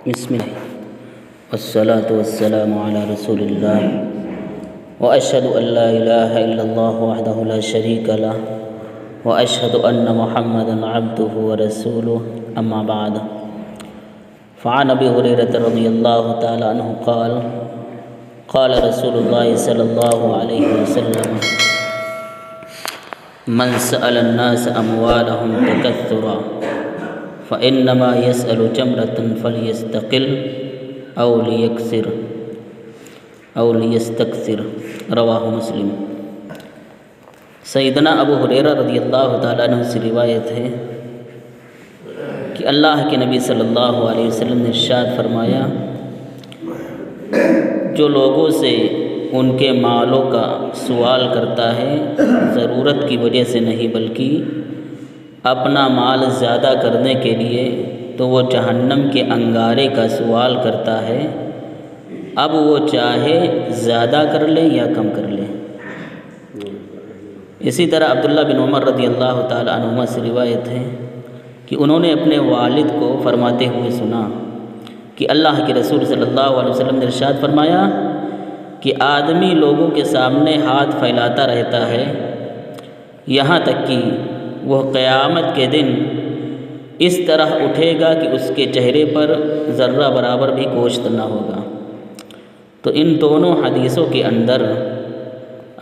بسم الله والصلاة والسلام على رسول الله وأشهد أن لا إله إلا الله وحده لا شريك له وأشهد أن محمدا عبده ورسوله أما بعد فعن أبي هريرة رضي الله تعالى عنه قال قال رسول الله صلى الله عليه وسلم من سأل الناس أموالهم تكثرا فإنما يسأل جمرة فليستقل أو ليستكثر رواہ مسلم۔ سیدنا ابو ہریرہ رضی اللہ تعالیٰ عنہ سے روایت ہے کہ اللہ کے نبی صلی اللہ علیہ وسلم نے ارشاد فرمایا، جو لوگوں سے ان کے مالوں کا سوال کرتا ہے ضرورت کی وجہ سے نہیں بلکہ اپنا مال زیادہ کرنے کے لیے، تو وہ جہنم کے انگارے کا سوال کرتا ہے، اب وہ چاہے زیادہ کر لے یا کم کر لے۔ اسی طرح عبداللہ بن عمر رضی اللہ تعالی عنہما سے روایت ہے کہ انہوں نے اپنے والد کو فرماتے ہوئے سنا کہ اللہ کے رسول صلی اللہ علیہ وسلم نے ارشاد فرمایا کہ آدمی لوگوں کے سامنے ہاتھ پھیلاتا رہتا ہے یہاں تک کہ وہ قیامت کے دن اس طرح اٹھے گا کہ اس کے چہرے پر ذرہ برابر بھی گوشت نہ ہوگا۔ تو ان دونوں حدیثوں کے اندر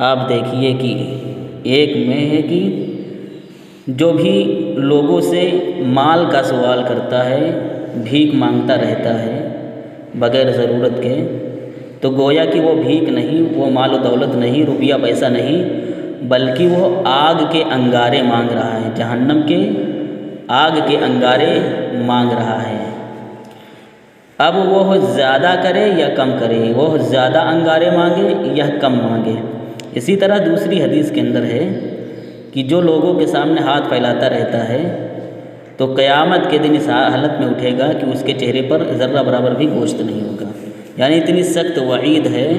آپ دیکھیے کہ ایک میں ہے کہ جو بھی لوگوں سے مال کا سوال کرتا ہے، بھیک مانگتا رہتا ہے بغیر ضرورت کے، تو گویا کہ وہ بھیک نہیں، وہ مال و دولت نہیں، روپیہ پیسہ نہیں، بلکہ وہ آگ کے انگارے مانگ رہا ہے، جہنم کے آگ کے انگارے مانگ رہا ہے۔ اب وہ زیادہ کرے یا کم کرے، وہ زیادہ انگارے مانگے یا کم مانگے۔ اسی طرح دوسری حدیث کے اندر ہے کہ جو لوگوں کے سامنے ہاتھ پھیلاتا رہتا ہے تو قیامت کے دن اس حالت میں اٹھے گا کہ اس کے چہرے پر ذرہ برابر بھی گوشت نہیں ہوگا، یعنی اتنی سخت وعید ہے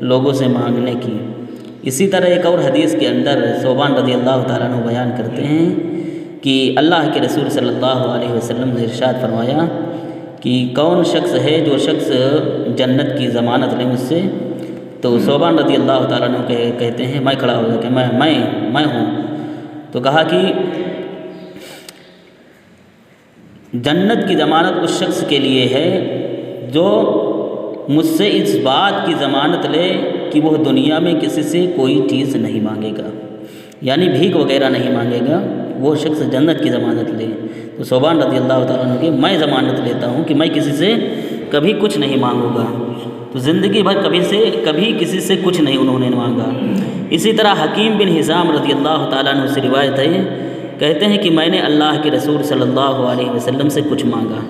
لوگوں سے مانگنے کی۔ اسی طرح ایک اور حدیث کے اندر ثوبان رضی اللہ تعالیٰ عنہ بیان کرتے ہیں کہ اللہ کے رسول صلی اللہ علیہ وسلم نے ارشاد فرمایا کہ کون شخص ہے جو شخص جنت کی ضمانت لے مجھ سے؟ تو ثوبان رضی اللہ تعالیٰ عنہ کہتے ہیں، میں کھڑا ہو گیا کہ میں ہوں۔ تو کہا کہ جنت کی ضمانت اس شخص کے لیے ہے جو مجھ سے اس بات کی ضمانت لے کہ وہ دنیا میں کسی سے کوئی چیز نہیں مانگے گا، یعنی بھیک وغیرہ نہیں مانگے گا، وہ شخص جنت کی ضمانت لے۔ تو ثوبان رضی اللہ تعالیٰ عنہ کہ میں ضمانت لیتا ہوں کہ میں کسی سے کبھی کچھ نہیں مانگوں گا۔ تو زندگی بھر کبھی کسی سے کچھ نہیں انہوں نے مانگا۔ اسی طرح حکیم بن حزام رضی اللہ تعالیٰ عنہ سے روایت ہے، کہتے ہیں کہ میں نے اللہ کے رسول صلی اللہ علیہ وسلم سے کچھ مانگا،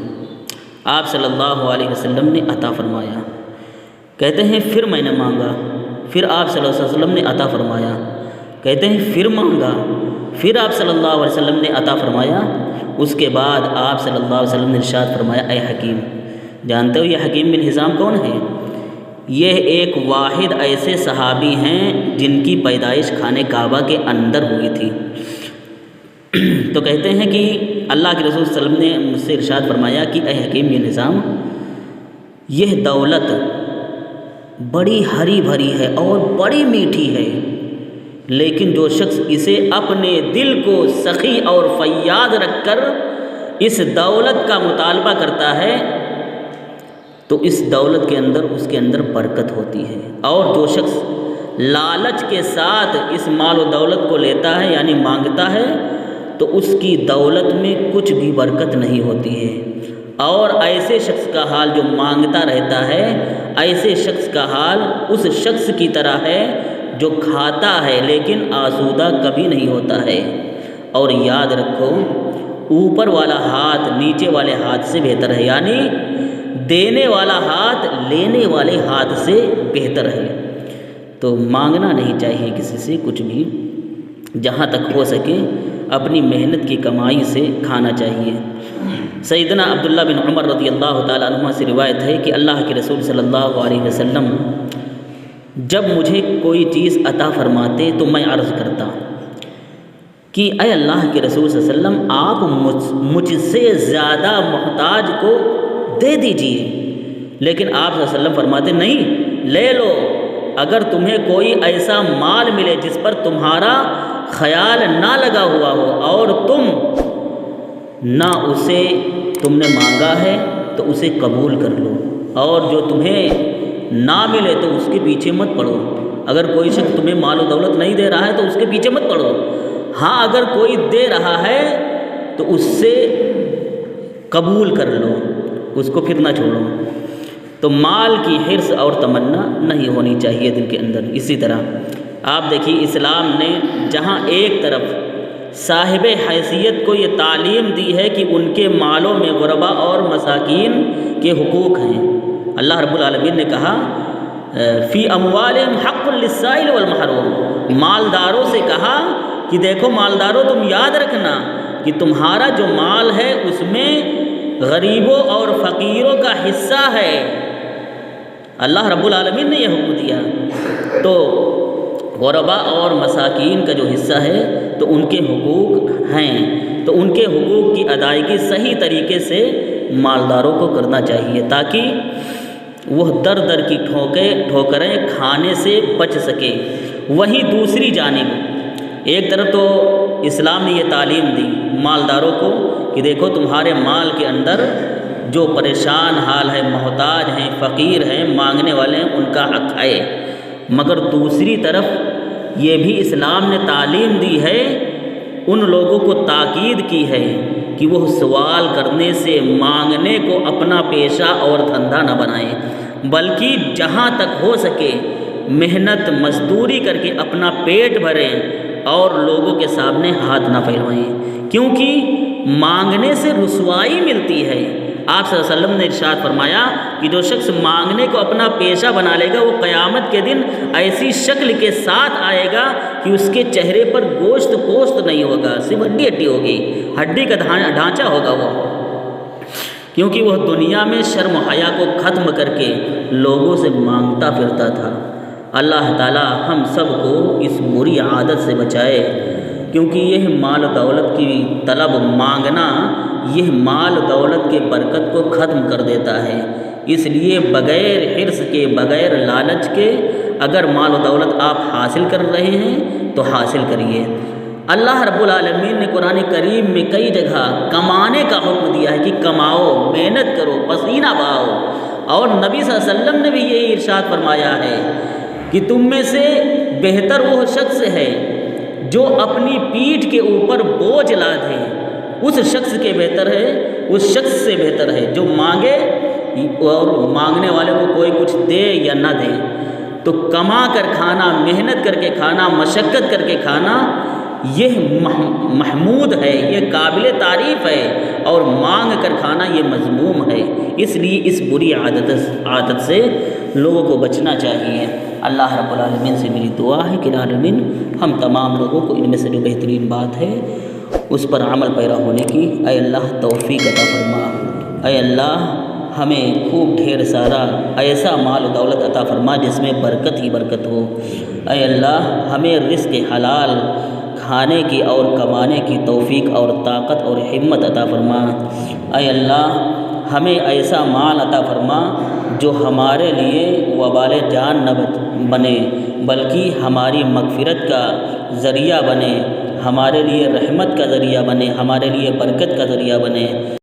آپ صلی اللہ علیہ وسلم نے عطا فرمایا۔ کہتے ہیں پھر میں نے مانگا، پھر آپ صلی اللہ علیہ وسلم نے عطا فرمایا۔ کہتے ہیں پھر مانگا، پھر آپ صلی اللہ علیہ وسلم نے عطا فرمایا۔ اس کے بعد آپ صلی اللہ علیہ وسلم نے ارشاد فرمایا، اے حکیم، جانتے ہو یہ حکیم بن حزام کون ہے؟ یہ ایک واحد ایسے صحابی ہیں جن کی پیدائش خانہ کعبہ کے اندر ہوئی تھی۔ تو کہتے ہیں کہ اللہ کے رسول صلی اللہ علیہ وسلم نے مجھ سے ارشاد فرمایا کہ اے حکیم بن حزام، یہ دولت بڑی ہری بھری ہے اور بڑی میٹھی ہے، لیکن جو شخص اسے اپنے دل کو سخی اور فیاض رکھ کر اس دولت کا مطالبہ کرتا ہے تو اس دولت کے اندر اس کے اندر برکت ہوتی ہے، اور جو شخص لالچ کے ساتھ اس مال و دولت کو لیتا ہے یعنی مانگتا ہے تو اس کی دولت میں کچھ بھی برکت نہیں ہوتی ہے۔ اور ایسے شخص کا حال جو مانگتا رہتا ہے، ایسے شخص کا حال اس شخص کی طرح ہے جو کھاتا ہے لیکن آسودہ کبھی نہیں ہوتا ہے۔ اور یاد رکھو، اوپر والا ہاتھ نیچے والے ہاتھ سے بہتر ہے، یعنی دینے والا ہاتھ لینے والے ہاتھ سے بہتر ہے۔ تو مانگنا نہیں چاہیے کسی سے کچھ بھی، جہاں تک ہو سکے اپنی محنت کی کمائی سے کھانا چاہیے۔ سیدنا عبداللہ بن عمر رضی اللہ تعالیٰ عنہ سے روایت ہے کہ اللہ کے رسول صلی اللہ علیہ وسلم جب مجھے کوئی چیز عطا فرماتے تو میں عرض کرتا کہ اے اللہ کے رسول صلی اللہ علیہ وسلم، آپ مجھ سے زیادہ محتاج کو دے دیجئے۔ لیکن آپ صلی اللہ علیہ وسلم فرماتے نہیں، لے لو، اگر تمہیں کوئی ایسا مال ملے جس پر تمہارا خیال نہ لگا ہوا ہو اور تم نہ اسے تم نے مانگا ہے تو اسے قبول کر لو، اور جو تمہیں نہ ملے تو اس کے پیچھے مت پڑو۔ اگر کوئی شخص تمہیں مال و دولت نہیں دے رہا ہے تو اس کے پیچھے مت پڑو، ہاں اگر کوئی دے رہا ہے تو اس سے قبول کر لو، اس کو پھر نہ چھوڑو۔ تو مال کی حرص اور تمنا نہیں ہونی چاہیے دل کے اندر۔ اسی طرح آپ دیکھیے اسلام نے جہاں ایک طرف صاحب حیثیت کو یہ تعلیم دی ہے کہ ان کے مالوں میں غربا اور مساکین کے حقوق ہیں، اللہ رب العالمین نے کہا فی اموالہم حق للسائل والمحروم، مالداروں سے کہا کہ دیکھو مالداروں تم یاد رکھنا کہ تمہارا جو مال ہے اس میں غریبوں اور فقیروں کا حصہ ہے، اللہ رب العالمین نے یہ حکم دیا۔ تو غربا اور مساکین کا جو حصہ ہے تو ان کے حقوق ہیں، تو ان کے حقوق کی ادائیگی صحیح طریقے سے مالداروں کو کرنا چاہیے تاکہ وہ در در کی ٹھوکریں کھانے سے بچ سکے۔ وہیں دوسری جانب ایک طرف تو اسلام نے یہ تعلیم دی مالداروں کو کہ دیکھو تمہارے مال کے اندر جو پریشان حال ہے، محتاج ہیں، فقیر ہیں، مانگنے والے ہیں، ان کا حق ہے، مگر دوسری طرف یہ بھی اسلام نے تعلیم دی ہے، ان لوگوں کو تاکید کی ہے کہ وہ سوال کرنے سے، مانگنے کو اپنا پیشہ اور دھندا نہ بنائیں، بلکہ جہاں تک ہو سکے محنت مزدوری کر کے اپنا پیٹ بھریں اور لوگوں کے سامنے ہاتھ نہ پھیلائیں، کیونکہ مانگنے سے رسوائی ملتی ہے۔ آپ صلی اللہ علیہ وسلم نے ارشاد فرمایا کہ جو شخص مانگنے کو اپنا پیشہ بنا لے گا وہ قیامت کے دن ایسی شکل کے ساتھ آئے گا کہ اس کے چہرے پر گوشت پوست نہیں ہوگا، صرف ہڈی ہڈی ہوگی، ہڈی کا ڈھانچہ ہوگا وہ، کیونکہ وہ دنیا میں شرم و حیا کو ختم کر کے لوگوں سے مانگتا پھرتا تھا۔ اللہ تعالی ہم سب کو اس بری عادت سے بچائے، کیونکہ یہ مال و دولت کی طلب، مانگنا، یہ مال و دولت کے برکت کو ختم کر دیتا ہے۔ اس لیے بغیر حرص کے، بغیر لالچ کے اگر مال و دولت آپ حاصل کر رہے ہیں تو حاصل کریے۔ اللہ رب العالمین نے قرآن کریم میں کئی جگہ کمانے کا حکم دیا ہے کہ کماؤ، محنت کرو، پسینہ بہاؤ، اور نبی صلی اللہ علیہ وسلم نے بھی یہی ارشاد فرمایا ہے کہ تم میں سے بہتر وہ شخص ہے جو اپنی پیٹھ کے اوپر بوجھ لادے، اس شخص کے بہتر ہے، اس شخص سے بہتر ہے جو مانگے اور مانگنے والے کو کوئی کچھ دے یا نہ دے۔ تو کما کر کھانا، محنت کر کے کھانا، مشقت کر کے کھانا، یہ محمود ہے، یہ قابل تعریف ہے، اور مانگ کر کھانا یہ مذموم ہے۔ اس لیے اس بری عادت سے لوگوں کو بچنا چاہیے۔ اللہ رب العالمین سے میری دعا ہے کہ العالمین ہم تمام لوگوں کو ان میں سے جو بہترین بات ہے اس پر عمل پیرا ہونے کی اے اللہ توفیق عطا فرما۔ اے اللہ ہمیں خوب ڈھیر سارا ایسا مال و دولت عطا فرما جس میں برکت ہی برکت ہو۔ اے اللہ ہمیں رزق حلال کھانے کی اور کمانے کی توفیق اور طاقت اور ہمت عطا فرما۔ اے اللہ ہمیں ایسا مال عطا فرما جو ہمارے لیے وبال جان نہ بنے بلکہ ہماری مغفرت کا ذریعہ بنے، ہمارے لیے رحمت کا ذریعہ بنے، ہمارے لیے برکت کا ذریعہ بنے۔